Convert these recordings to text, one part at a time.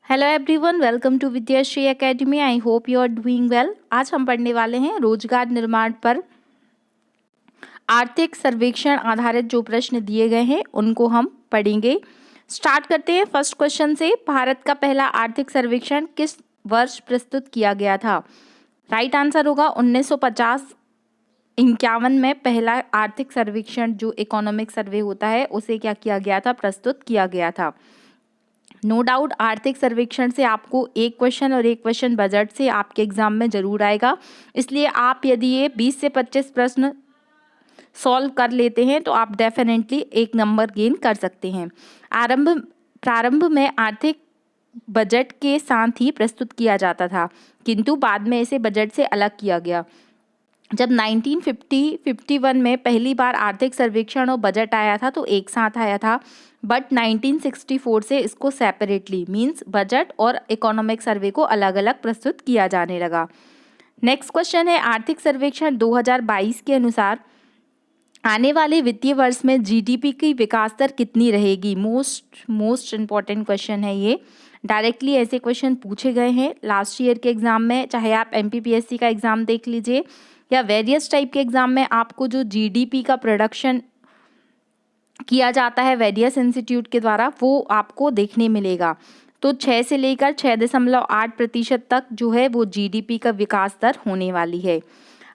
Hello everyone, welcome to Vidyashree Academy. I hope you are doing well. आज हम पढ़ने वाले हैं रोजगार निर्माण पर आर्थिक सर्वेक्षण आधारित जो प्रश्न दिए गए हैं उनको हम पढ़ेंगे। स्टार्ट करते हैं फर्स्ट क्वेश्चन से। भारत का पहला आर्थिक सर्वेक्षण किस वर्ष प्रस्तुत किया गया था? राइट आंसर होगा 1950-51 में पहला आर्थिक सर्वेक्षण जो इकोनॉमिक सर्वे होता है उसे क्या किया गया था, प्रस्तुत किया गया था। नो डाउट आर्थिक सर्वेक्षण से आपको एक क्वेश्चन और एक क्वेश्चन बजट से आपके एग्जाम में जरूर आएगा, इसलिए आप यदि ये 20 से 25 प्रश्न सॉल्व कर लेते हैं तो आप डेफिनेटली एक नंबर गेन कर सकते हैं। प्रारंभ में आर्थिक बजट के साथ ही प्रस्तुत किया जाता था, किंतु बाद में इसे बजट से अलग किया गया। जब 1950-51 में पहली बार आर्थिक सर्वेक्षण और बजट आया था तो एक साथ आया था, बट 1964 से इसको सेपरेटली मींस बजट और इकोनॉमिक सर्वे को अलग अलग प्रस्तुत किया जाने लगा। नेक्स्ट क्वेश्चन है, आर्थिक सर्वेक्षण 2022 के अनुसार आने वाले वित्तीय वर्ष में जीडीपी की विकास दर कितनी रहेगी? मोस्ट इम्पॉर्टेंट क्वेश्चन है ये। डायरेक्टली ऐसे क्वेश्चन पूछे गए हैं लास्ट ईयर के एग्जाम में, चाहे आप एमपीपीएससी का एग्जाम देख लीजिए या वेरियस टाइप के एग्जाम में आपको जो जीडीपी का प्रोडक्शन किया जाता है वेरियस इंस्टीट्यूट के द्वारा वो आपको देखने मिलेगा। तो 6 से लेकर 6.8% तक जो है वो जीडीपी का विकास दर होने वाली है।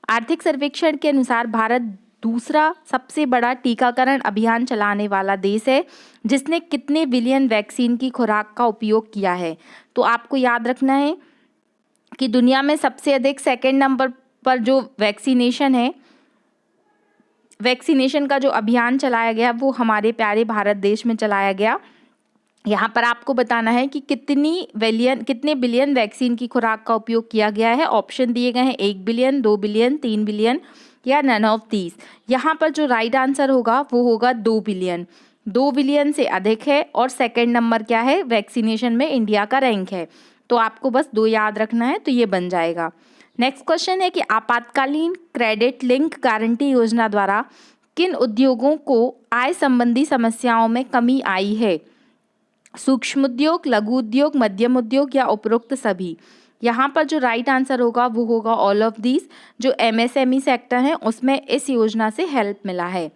आर्थिक सर्वेक्षण के अनुसार भारत दूसरा सबसे बड़ा टीकाकरण अभियान चलाने वाला देश है, जिसने कितने बिलियन वैक्सीन की खुराक का उपयोग किया है? तो आपको याद रखना है कि दुनिया में सबसे अधिक सेकेंड नंबर पर जो वैक्सीनेशन का जो अभियान चलाया गया वो हमारे प्यारे भारत देश में चलाया गया। यहाँ पर आपको बताना है कि कितने बिलियन वैक्सीन की खुराक का उपयोग किया गया है। ऑप्शन दिए गए हैं 1 बिलियन, 2 बिलियन, 3 बिलियन या नन ऑफ दीज। यहाँ पर जो राइट आंसर होगा वो होगा 2 बिलियन। 2 बिलियन से अधिक है और सेकेंड नंबर क्या है, वैक्सीनेशन में इंडिया का रैंक है। तो आपको बस 2 याद रखना है तो ये बन जाएगा। नेक्स्ट क्वेश्चन है कि आपातकालीन क्रेडिट लिंक गारंटी योजना द्वारा किन उद्योगों को आय संबंधी समस्याओं में कमी आई है? सूक्ष्म उद्योग, लघु उद्योग, मध्यम उद्योग या उपरोक्त सभी? यहाँ पर जो राइट आंसर होगा वो होगा ऑल ऑफ दीज। जो एमएसएमई सेक्टर है उसमें इस योजना से हेल्प मिला है।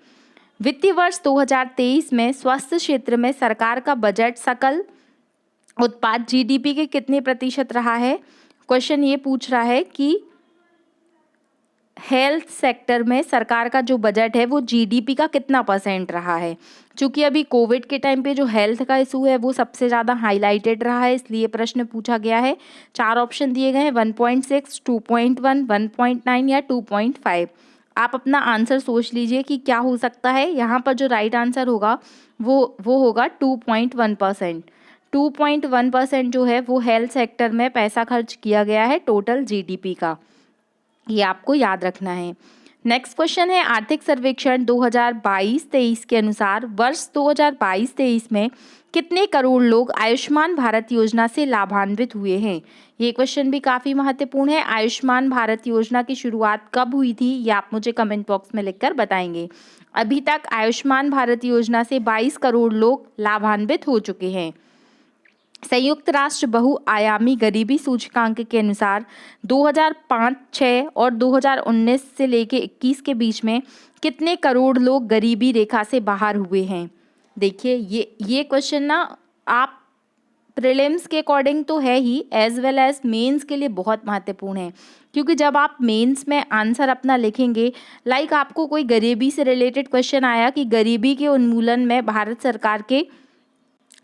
वित्तीय वर्ष 2023 में स्वास्थ्य क्षेत्र में सरकार का बजट सकल उत्पाद जीडीपी के कितने प्रतिशत रहा है? क्वेश्चन ये पूछ रहा है कि हेल्थ सेक्टर में सरकार का जो बजट है वो जीडीपी का कितना % रहा है। क्योंकि अभी कोविड के टाइम पे जो हेल्थ का इशू है वो सबसे ज़्यादा हाईलाइटेड रहा है, इसलिए प्रश्न पूछा गया है। 4 ऑप्शन दिए गए हैं 1.6, 2.1, 1.9 या 2.5। आप अपना आंसर सोच लीजिए कि क्या हो सकता है। यहाँ पर जो राइट आंसर होगा वो होगा 2.1%। 2.1% जो है वो हेल्थ सेक्टर में पैसा खर्च किया गया है टोटल जीडीपी का, ये आपको याद रखना है। नेक्स्ट क्वेश्चन है, आर्थिक सर्वेक्षण 2022-23 के अनुसार वर्ष 2022-23 में कितने करोड़ लोग आयुष्मान भारत योजना से लाभान्वित हुए हैं? ये क्वेश्चन भी काफ़ी महत्वपूर्ण है। आयुष्मान भारत योजना की शुरुआत कब हुई थी ये आप मुझे कमेंट बॉक्स में लिखकर बताएंगे। अभी तक आयुष्मान भारत योजना से 22 करोड़ लोग लाभान्वित हो चुके हैं। संयुक्त राष्ट्र बहुआयामी गरीबी सूचकांक के अनुसार 2005-6 और 2019 से लेकर 21 के बीच में कितने करोड़ लोग गरीबी रेखा से बाहर हुए हैं? देखिए ये क्वेश्चन ना आप प्रीलिम्स के अकॉर्डिंग तो है ही, एज वेल एज मेंस के लिए बहुत महत्वपूर्ण है। क्योंकि जब आप मेंस में आंसर अपना लिखेंगे, लाइक आपको कोई गरीबी से रिलेटेड क्वेश्चन आया कि गरीबी के उन्मूलन में भारत सरकार के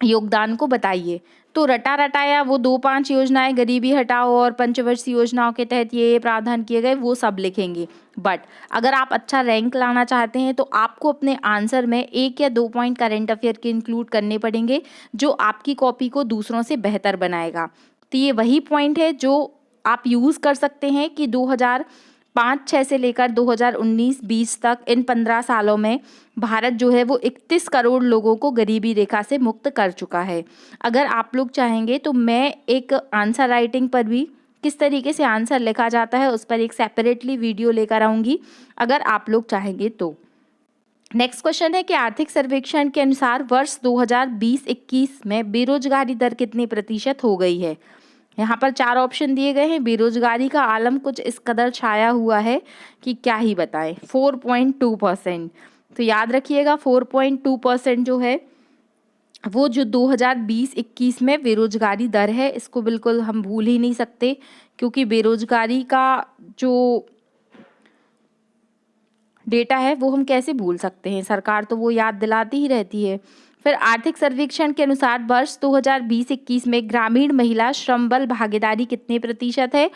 योगदान को बताइए, तो रटा रटाया वो 2-5 योजनाएं गरीबी हटाओ और पंचवर्षीय योजनाओं के तहत ये प्रावधान किए गए वो सब लिखेंगे। बट अगर आप अच्छा रैंक लाना चाहते हैं तो आपको अपने आंसर में 1 या 2 पॉइंट करंट अफेयर के इंक्लूड करने पड़ेंगे, जो आपकी कॉपी को दूसरों से बेहतर बनाएगा। तो ये वही पॉइंट है जो आप यूज़ कर सकते हैं कि 2005-6 से लेकर 2019-20 तक इन 15 सालों में भारत जो है वो 31 करोड़ लोगों को गरीबी रेखा से मुक्त कर चुका है। अगर आप लोग चाहेंगे तो मैं एक आंसर राइटिंग पर भी किस तरीके से आंसर लिखा जाता है उस पर एक सेपरेटली वीडियो लेकर आऊँगी, अगर आप लोग चाहेंगे तो। नेक्स्ट क्वेश्चन है कि आर्थिक सर्वेक्षण के अनुसार वर्ष 2020-21 में बेरोजगारी दर कितने प्रतिशत हो गई है। यहाँ पर 4 ऑप्शन दिए गए हैं। बेरोजगारी का आलम कुछ इस कदर छाया हुआ है कि क्या ही बताएं। 4.2%। तो याद रखिएगा 4.2% जो है वो जो 2020-21 में बेरोजगारी दर है, इसको बिल्कुल हम भूल ही नहीं सकते, क्योंकि बेरोजगारी का जो डेटा है वो हम कैसे भूल सकते हैं, सरकार तो वो याद दिलाती ही रहती है। फिर आर्थिक सर्वेक्षण के अनुसार वर्ष 2020-21 में ग्रामीण महिला श्रम बल भागीदारी कितने प्रतिशत है।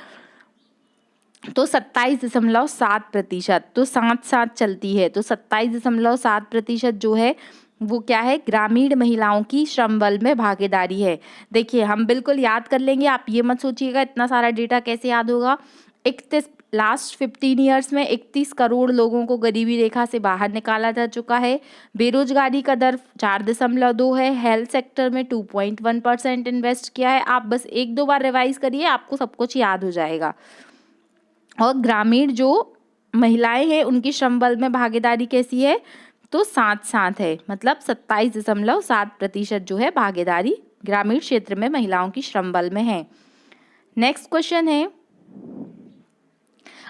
तो 27.7%। तो साथ साथ चलती है। तो 27.7% जो है वो क्या है, ग्रामीण महिलाओं की श्रम बल में भागीदारी है। देखिए हम बिल्कुल याद कर लेंगे, आप ये मत सोचिएगा इतना सारा डेटा कैसे याद होगा। 31 लास्ट 15 ईयर्स में 31 करोड़ लोगों को गरीबी रेखा से बाहर निकाला जा चुका है। बेरोजगारी का दर 4.2 है। हेल्थ सेक्टर में 2.1% इन्वेस्ट किया है। आप बस 1-2 बार रिवाइज करिए, आपको सब कुछ याद हो जाएगा। और ग्रामीण जो महिलाएं हैं उनकी श्रम बल में भागीदारी कैसी है, तो साथ है, मतलब 27.7% जो है भागीदारी ग्रामीण क्षेत्र में महिलाओं की श्रम बल में है। नेक्स्ट क्वेश्चन है,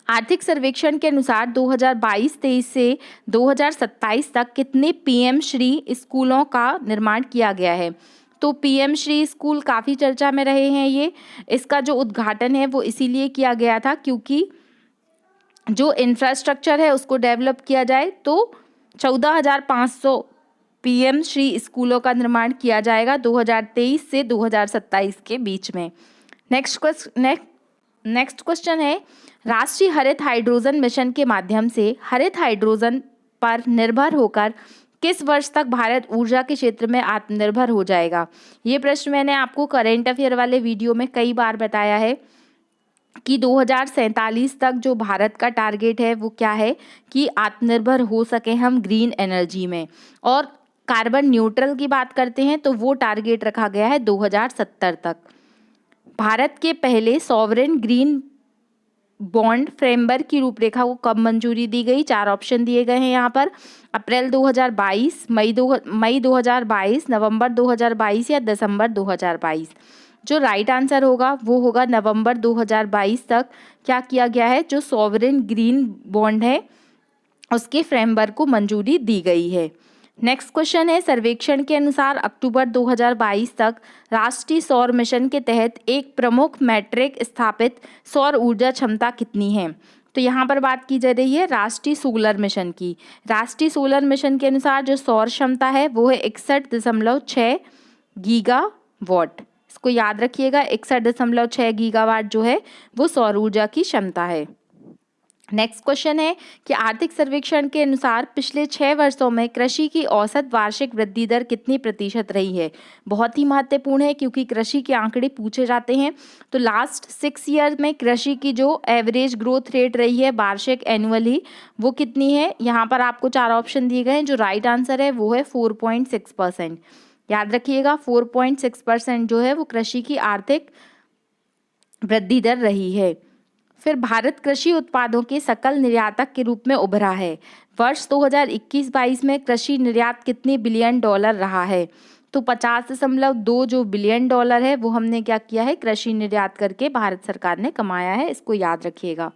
आर्थिक सर्वेक्षण के अनुसार 2022-23 से 2027 तक कितने पीएम श्री स्कूलों का निर्माण किया गया है। तो पीएम श्री स्कूल काफ़ी चर्चा में रहे हैं। ये इसका जो उद्घाटन है वो इसीलिए किया गया था क्योंकि जो इंफ्रास्ट्रक्चर है उसको डेवलप किया जाए। तो 14,500 पीएम श्री स्कूलों का निर्माण किया जाएगा 2023 से 2027 के बीच में। नेक्स्ट क्वेश्चन है, राष्ट्रीय हरित हाइड्रोजन मिशन के माध्यम से हरित हाइड्रोजन पर निर्भर होकर किस वर्ष तक भारत ऊर्जा के क्षेत्र में आत्मनिर्भर हो जाएगा। ये प्रश्न मैंने आपको करेंट अफेयर वाले वीडियो में कई बार बताया है कि 2047 तक जो भारत का टारगेट है वो क्या है कि आत्मनिर्भर हो सके हम ग्रीन एनर्जी में। और कार्बन न्यूट्रल की बात करते हैं तो वो टारगेट रखा गया है 2070 तक। भारत के पहले सॉवरेन ग्रीन बॉन्ड फ्रेमवर्क की रूपरेखा को कब मंजूरी दी गई। 4 ऑप्शन दिए गए हैं यहाँ पर। अप्रैल 2022, मई 2022, नवंबर 2022 या दिसंबर 2022। जो राइट आंसर होगा वो होगा नवंबर 2022 तक क्या किया गया है, जो सॉवरेन ग्रीन बॉन्ड है उसके फ्रेमवर्क को मंजूरी दी गई है। नेक्स्ट क्वेश्चन है, सर्वेक्षण के अनुसार अक्टूबर 2022 तक राष्ट्रीय सौर मिशन के तहत एक प्रमुख मैट्रिक स्थापित सौर ऊर्जा क्षमता कितनी है। तो यहाँ पर बात की जा रही है राष्ट्रीय सोलर मिशन की। राष्ट्रीय सोलर मिशन के अनुसार जो सौर क्षमता है वो है 61.6 गीगावाट। इसको याद रखिएगा, 61.6 गीगावाट जो है वो सौर ऊर्जा की क्षमता है। नेक्स्ट क्वेश्चन है कि आर्थिक सर्वेक्षण के अनुसार पिछले 6 वर्षों में कृषि की औसत वार्षिक वृद्धि दर कितनी प्रतिशत रही है। बहुत ही महत्वपूर्ण है क्योंकि कृषि के आंकड़े पूछे जाते हैं। तो लास्ट 6 ईयर में कृषि की जो एवरेज ग्रोथ रेट रही है वार्षिक एनुअली वो कितनी है। यहाँ पर आपको 4 ऑप्शन दिए गए हैं। जो राइट आंसर है वो है 4.6%। याद रखिएगा 4.6% जो है वो कृषि की आर्थिक वृद्धि दर रही है। फिर भारत कृषि उत्पादों के सकल निर्यातक के रूप में उभरा है। वर्ष 2021-22 में कृषि निर्यात कितने बिलियन डॉलर रहा है। तो 50.2 जो बिलियन डॉलर है वो हमने क्या किया है, कृषि निर्यात करके भारत सरकार ने कमाया है। इसको याद रखिएगा।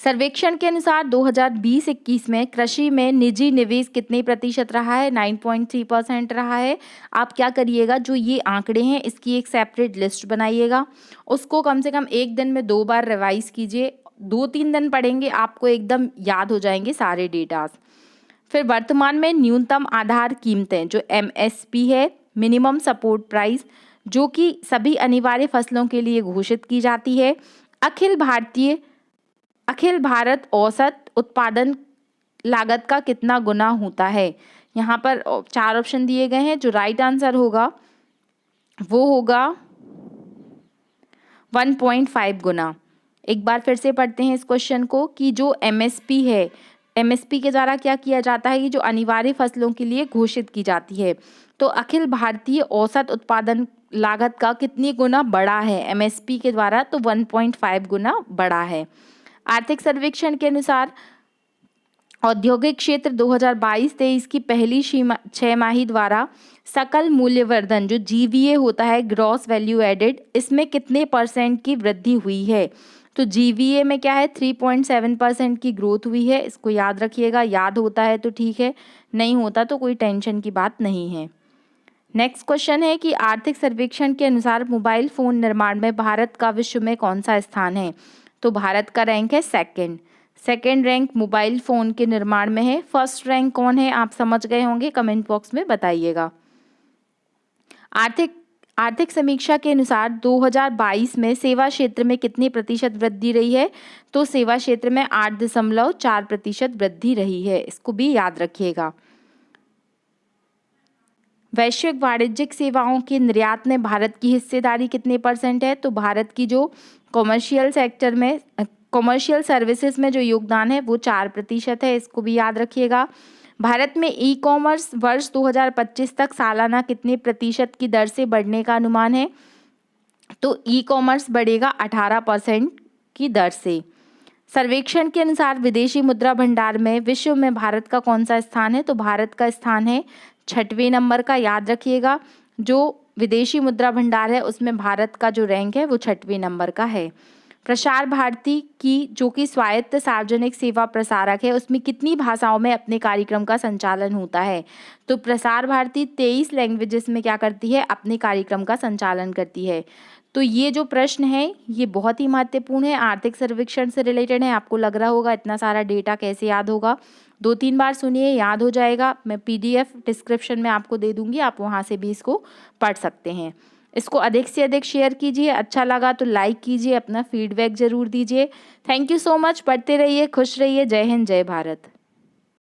सर्वेक्षण के अनुसार 2020-21 में कृषि में निजी निवेश कितने प्रतिशत रहा है। 9.3% रहा है। आप क्या करिएगा, जो ये आंकड़े हैं इसकी एक सेपरेट लिस्ट बनाइएगा, उसको कम से कम एक दिन में 2 बार रिवाइज कीजिए। 2-3 दिन पढ़ेंगे आपको एकदम याद हो जाएंगे सारे डेटास। फिर वर्तमान में न्यूनतम आधार कीमतें जो MSP है, मिनिमम सपोर्ट प्राइस, जो कि सभी अनिवार्य फसलों के लिए घोषित की जाती है। अखिल भारत औसत उत्पादन लागत का कितना गुना होता है। यहाँ पर 4 ऑप्शन दिए गए हैं। जो राइट आंसर होगा वो होगा 1.5 गुना। एक बार फिर से पढ़ते हैं इस क्वेश्चन को कि जो MSP है, MSP के द्वारा क्या किया जाता है कि जो अनिवार्य फसलों के लिए घोषित की जाती है। तो अखिल भारतीय औसत उत्पादन लागत का कितनी गुना बड़ा है MSP के द्वारा, तो 1.5 गुना बड़ा है। आर्थिक सर्वेक्षण के अनुसार औद्योगिक क्षेत्र 2022-23 की पहली छमाही द्वारा सकल मूल्यवर्धन जो जीवीए होता है, ग्रॉस वैल्यू एडेड, इसमें कितने % की वृद्धि हुई है? तो जीवीए में क्या है, 3.7% की ग्रोथ हुई है। इसको याद रखिएगा, याद होता है तो ठीक है, नहीं होता तो कोई टेंशन की बात नहीं है। नेक्स्ट क्वेश्चन है कि आर्थिक सर्वेक्षण के अनुसार मोबाइल फ़ोन निर्माण में भारत का विश्व में कौन सा स्थान है? तो भारत का रैंक है सेकंड रैंक मोबाइल फ़ोन के निर्माण में है। फर्स्ट रैंक कौन है, आप समझ गए होंगे, कमेंट बॉक्स में बताइएगा। आर्थिक समीक्षा के अनुसार 2022 में सेवा क्षेत्र में कितनी प्रतिशत वृद्धि रही है? तो सेवा क्षेत्र में 8.4% वृद्धि रही है। इसको भी याद रखिएगा। वैश्विक वाणिज्यिक सेवाओं के निर्यात में भारत की हिस्सेदारी कितने % है? तो भारत की जो कॉमर्शियल सेक्टर में कॉमर्शियल सर्विसेज में जो योगदान है वो 4% है। इसको भी याद रखिएगा। भारत में ई कॉमर्स वर्ष 2025 तक सालाना कितने % की दर से बढ़ने का अनुमान है? तो ई कॉमर्स बढ़ेगा 18% की दर से। सर्वेक्षण के अनुसार विदेशी मुद्रा भंडार में विश्व में भारत का कौन सा स्थान है? तो भारत का स्थान है 6वें नंबर का, याद रखिएगा। जो विदेशी मुद्रा भंडार है उसमें भारत का जो रैंक है वो 6वें नंबर का है। प्रसार भारती की जो कि स्वायत्त सार्वजनिक सेवा प्रसारक है, उसमें कितनी भाषाओं में अपने कार्यक्रम का संचालन होता है? तो प्रसार भारती 23 लैंग्वेजेस में क्या करती है, अपने कार्यक्रम का संचालन करती है। तो ये जो प्रश्न है ये बहुत ही महत्वपूर्ण है, आर्थिक सर्वेक्षण से रिलेटेड है। आपको लग रहा होगा इतना सारा डेटा कैसे याद होगा, 2-3 बार सुनिए, याद हो जाएगा। मैं PDF डिस्क्रिप्शन में आपको दे दूंगी, आप वहाँ से भी इसको पढ़ सकते हैं। इसको अधिक से अधिक शेयर कीजिए, अच्छा लगा तो लाइक कीजिए, अपना फीडबैक ज़रूर दीजिए। थैंक यू सो मच, पढ़ते रहिए, खुश रहिए। जय हिंद, जय भारत।